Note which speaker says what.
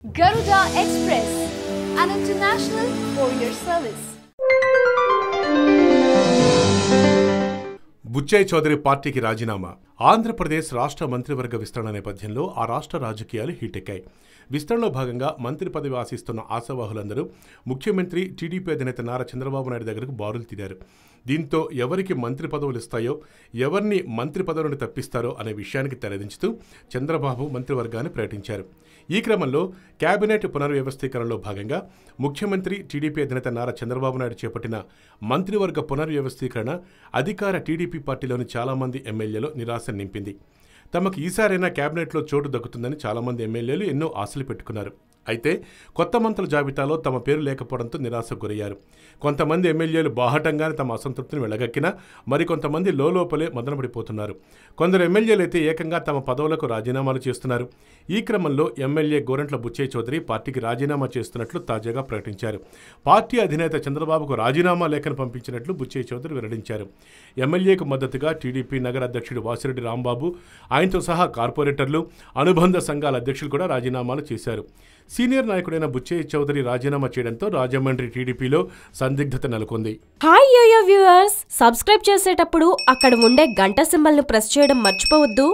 Speaker 1: Garuda Express, an international courier service.
Speaker 2: Buchaiah Chowdary పార్టీకి రాజీనామా. ఆంధ్రప్రదేశ్ రాష్ట్ర మంత్రివర్గ విస్తరణ నేపథ్యంలో ఆ రాష్ట్ర రాజకీయాలు హీటెక్కాయి. విస్తరణలో భాగంగా మంత్రి పదవి ఆశిస్తున్న ఆశావాహులందరూ ముఖ్యమంత్రి టీడీపీ అధినేత నారా చంద్రబాబు నాయుడు దగ్గరకు బారులు తీరారు. దీంతో ఎవరికి మంత్రి పదవులు ఇస్తాయో, ఎవరిని మంత్రి పదవి నుండి తప్పిస్తారో అనే విషయానికి తెరదించుతూ చంద్రబాబు మంత్రివర్గాన్ని ప్రకటించారు. ఈ క్రమంలో కేబినెట్ పునర్వ్యవస్థీకరణలో భాగంగా ముఖ్యమంత్రి టీడీపీ అధినేత నారా చంద్రబాబు నాయుడు చేపట్టిన మంత్రివర్గ పునర్వ్యవస్థీకరణ అధికార టీడీపీ పార్టీలోని చాలామంది ఎమ్మెల్యేలు నిరాశ నింపింది. తమకు ఈసారైనా కేబినెట్లో చోటు దక్కుతుందని చాలామంది ఎమ్మెల్యేలు ఎన్నో ఆశలు పెట్టుకున్నారు. అయితే కొత్త మంత్రుల జాబితాలో తమ పేరు లేకపోవడంతో నిరాశకు గురయ్యారు. కొంతమంది ఎమ్మెల్యేలు బాహటంగానే తమ అసంతృప్తిని వెళ్లగక్కినా మరికొంతమంది లోపలే మదనపడిపోతున్నారు. కొందరు ఎమ్మెల్యేలు అయితే ఏకంగా తమ పదవులకు రాజీనామాలు చేస్తున్నారు. ఈ క్రమంలో ఎమ్మెల్యే గోరంట్ల బుచ్చయ్య చౌదరి పార్టీకి రాజీనామా చేస్తున్నట్లు తాజాగా ప్రకటించారు. పార్టీ అధినేత చంద్రబాబుకు రాజీనామా లేఖను పంపించినట్లు బుచ్చయ్య చౌదరి వెల్లడించారు. ఎమ్మెల్యేకు మద్దతుగా టీడీపీ నగర అధ్యక్షుడు వాసిరెడ్డి రాంబాబు, ఆయనతో సహా కార్పొరేటర్లు, అనుబంధ సంఘాల అధ్యక్షులు కూడా రాజీనామాలు చేశారు. సీనియర్ నాయకుడైన బుచ్చయ్య చౌదరి రాజీనామా చేయడంతో రాజమండ్రి టీడీపీలో సందిగ్ధత నెలకొంది.
Speaker 3: హాయ్ యోయో వ్యూవర్స్, సబ్స్క్రైబ్ చేసేటప్పుడు అక్కడ ఉండే గంట సింబల్ ను ప్రెస్ చేయడం మర్చిపోవద్దు.